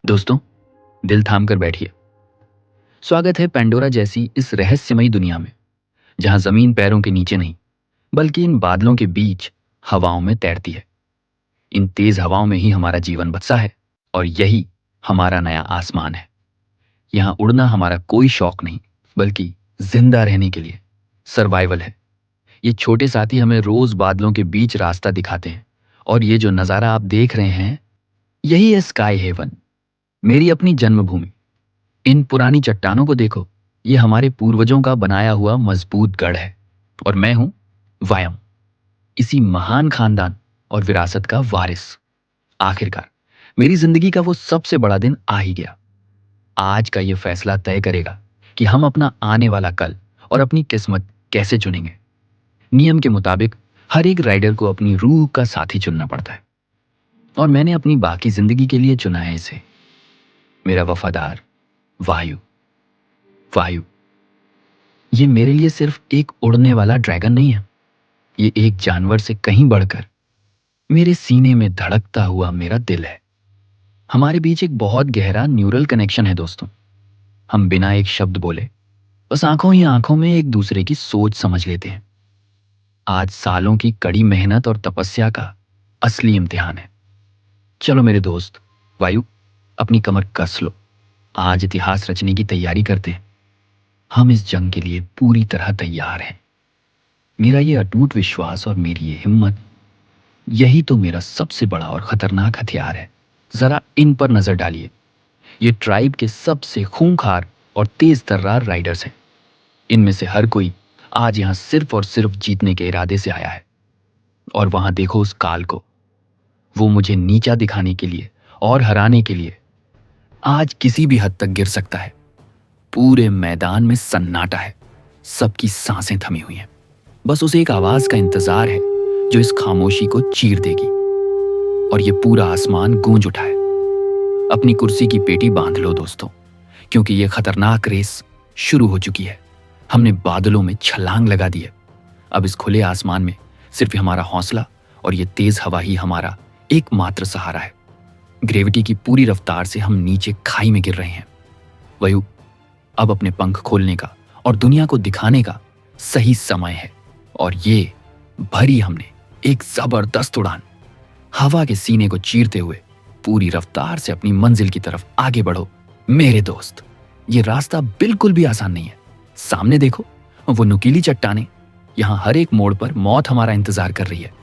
दोस्तों, दिल थाम कर बैठिए। स्वागत है पेंडोरा जैसी इस रहस्यमयी दुनिया में, जहां जमीन पैरों के नीचे नहीं, बल्कि इन बादलों के बीच हवाओं में तैरती है। इन तेज हवाओं में ही हमारा जीवन बसा है और यही हमारा नया आसमान है। यहाँ उड़ना हमारा कोई शौक नहीं, बल्कि जिंदा रहने के लिए सर्वाइवल है। ये छोटे साथी हमें रोज बादलों के बीच रास्ता दिखाते हैं और ये जो नज़ारा आप देख रहे हैं, यही है स्काई हेवन, मेरी अपनी जन्मभूमि। इन पुरानी चट्टानों को देखो, ये हमारे पूर्वजों का बनाया हुआ मजबूत गढ़ है। और मैं हूं वायम, इसी महान खानदान और विरासत का वारिस। आखिरकार मेरी जिंदगी का वो सबसे बड़ा दिन आ ही गया। आज का ये फैसला तय करेगा कि हम अपना आने वाला कल और अपनी किस्मत कैसे चुनेंगे। नियम के मुताबिक हर एक राइडर को अपनी रूह का साथी चुनना पड़ता है, और मैंने अपनी बाकी जिंदगी के लिए चुना है इसे, मेरा वफादार वायु। वायु, ये मेरे लिए सिर्फ एक उड़ने वाला ड्रैगन नहीं है, ये एक जानवर से कहीं बढ़कर मेरे सीने में धड़कता हुआ मेरा दिल है। हमारे बीच एक बहुत गहरा न्यूरल कनेक्शन है दोस्तों। हम बिना एक शब्द बोले बस आंखों ही आंखों में एक दूसरे की सोच समझ लेते हैं। आज सालों की कड़ी मेहनत और तपस्या का असली इम्तिहान है। चलो मेरे दोस्त वायु, अपनी कमर कस लो। आज इतिहास रचने की तैयारी करते हैं। हम इस जंग के लिए पूरी तरह तैयार हैं। मेरा ये अटूट विश्वास और मेरी ये हिम्मत, यही तो मेरा सबसे बड़ा और खतरनाक हथियार है। जरा इन पर नजर डालिए। ये ट्राइब के सबसे खूंखार और तेज तर्रार राइडर्स हैं। इनमें से हर कोई आज यहां सिर्फ और सिर्फ जीतने के इरादे से आया है। और वहां देखो उस काल को, वो मुझे नीचा दिखाने के लिए और हराने के लिए आज किसी भी हद तक गिर सकता है। पूरे मैदान में सन्नाटा है, सबकी सांसें थमी हुई हैं। बस उसे एक आवाज का इंतजार है जो इस खामोशी को चीर देगी और ये पूरा आसमान गूंज उठा है। अपनी कुर्सी की पेटी बांध लो दोस्तों, क्योंकि ये खतरनाक रेस शुरू हो चुकी है। हमने बादलों में छलांग लगा दी है। अब इस खुले आसमान में सिर्फ हमारा हौसला और ये तेज हवा ही हमारा एकमात्र सहारा है। ग्रेविटी की पूरी रफ्तार से हम नीचे खाई में गिर रहे हैं। वयु, अब अपने पंख खोलने का और दुनिया को दिखाने का सही समय है। और ये भरी हमने एक जबरदस्त उड़ान। हवा के सीने को चीरते हुए पूरी रफ्तार से अपनी मंजिल की तरफ आगे बढ़ो मेरे दोस्त। ये रास्ता बिल्कुल भी आसान नहीं है। सामने देखो, वो नुकीली चट्टानें, यहां हर एक मोड़ पर मौत हमारा इंतजार कर रही है।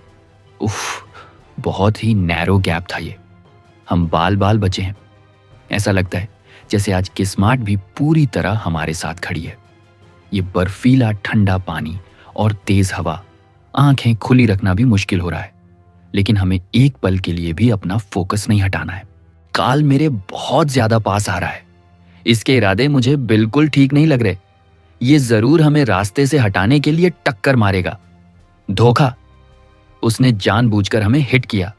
उफ, बहुत ही नैरो गैप था ये। हम बाल बाल बचे हैं। ऐसा लगता है जैसे आज किस्मत भी पूरी तरह हमारे साथ खड़ी है। ये बर्फीला ठंडा पानी और तेज हवा, आंखें खुली रखना भी मुश्किल हो रहा है। लेकिन हमें एक पल के लिए भी अपना फोकस नहीं हटाना है। काल मेरे बहुत ज्यादा पास आ रहा है। इसके इरादे मुझे बिल्कुल ठीक नहीं लग रहे। ये जरूर हमें रास्ते से हटाने के लिए टक्कर मारेगा। धोखा, उसने जानबूझकर हमें हिट किया।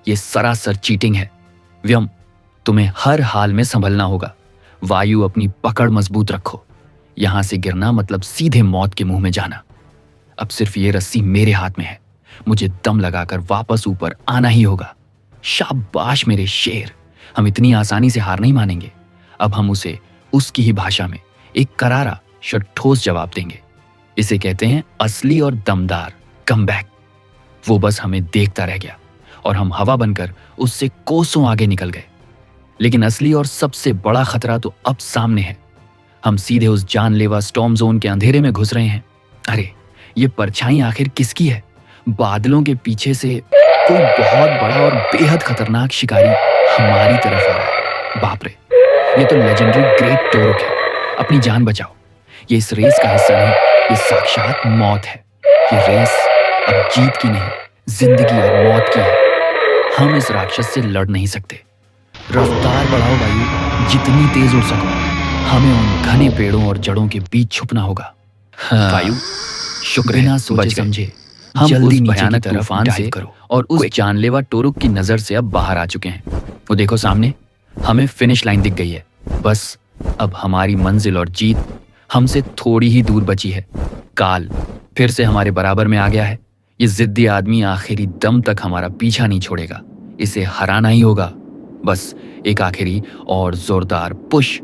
ये सरासर चीटिंग है। व्यम, तुम्हें हर हाल में संभलना होगा। वायु, अपनी पकड़ मजबूत रखो। यहां से गिरना मतलब सीधे मौत के मुंह में जाना। अब सिर्फ ये रस्सी मेरे हाथ में है। मुझे दम लगाकर वापस ऊपर आना ही होगा। शाबाश मेरे शेर, हम इतनी आसानी से हार नहीं मानेंगे। अब हम उसे उसकी ही भाषा में एक करारा ठोस जवाब देंगे। इसे कहते हैं असली और दमदार कमबैक। वो बस हमें देखता रह गया और हम हवा बनकर उससे कोसों आगे निकल गए। लेकिन असली और सबसे बड़ा खतरा तो अब सामने है। हम सीधे उस जानलेवा स्टॉर्म जोन के अंधेरे में घुस रहे हैं। अरे, ये परछाई आखिर किसकी है? बादलों के पीछे से कोई बहुत बड़ा और बेहद खतरनाक शिकारी हमारी तरफ आ रहा है। बाप रे, ये तो लेजेंडरी ग्रेट टोरुक है। अपनी जान बचाओ। ये इस रेस का हिस्सा नहीं, ये साक्षात मौत है। ये रेस अब जीत की नहीं, जिंदगी और मौत की है। हम इस राक्षस से लड़ नहीं सकते। रफ्तार बढ़ाओ वायु, जितनी तेज उड़ सको। हमें उन घने पेड़ों और जड़ों के बीच छुपना होगा। वायु, शुक्र है सोचे समझे हम जल्दी उस भयानक तूफान से और उस जानलेवा टोरुक की नजर से अब बाहर आ चुके हैं। वो देखो सामने, हमें फिनिश लाइन दिख गई है। बस अब हमारी मंजिल और जीत हमसे थोड़ी ही दूर बची है। काल फिर से हमारे बराबर में आ गया है। ये जिद्दी आदमी आखिरी दम तक हमारा पीछा नहीं छोड़ेगा। इसे हराना ही होगा। बस एक आखिरी और जोरदार पुश।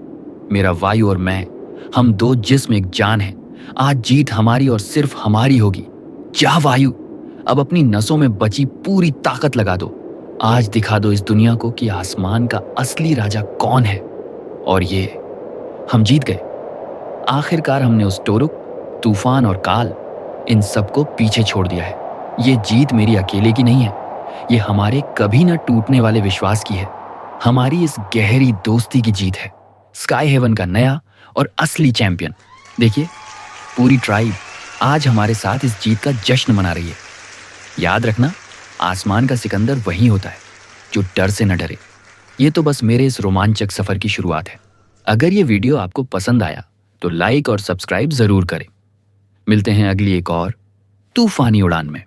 मेरा वायु और मैं, हम दो जिस्म एक जान हैं। आज जीत हमारी और सिर्फ हमारी होगी। जा वायु, अब अपनी नसों में बची पूरी ताकत लगा दो। आज दिखा दो इस दुनिया को कि आसमान का असली राजा कौन है। और ये, हम जीत गए। आखिरकार हमने उस टोरुक, तूफान और काल, इन सबको पीछे छोड़ दिया है। ये जीत मेरी अकेले की नहीं है, ये हमारे कभी न टूटने वाले विश्वास की है। हमारी इस गहरी दोस्ती की जीत है। स्काई हेवन का नया और असली चैंपियन। देखिए, पूरी ट्राइब आज हमारे साथ इस जीत का जश्न मना रही है। याद रखना, आसमान का सिकंदर वही होता है जो डर से न डरे। ये तो बस मेरे इस रोमांचक सफर की शुरुआत है। अगर ये वीडियो आपको पसंद आया तो लाइक और सब्सक्राइब जरूर करें। मिलते हैं अगली एक और तूफानी उड़ान में।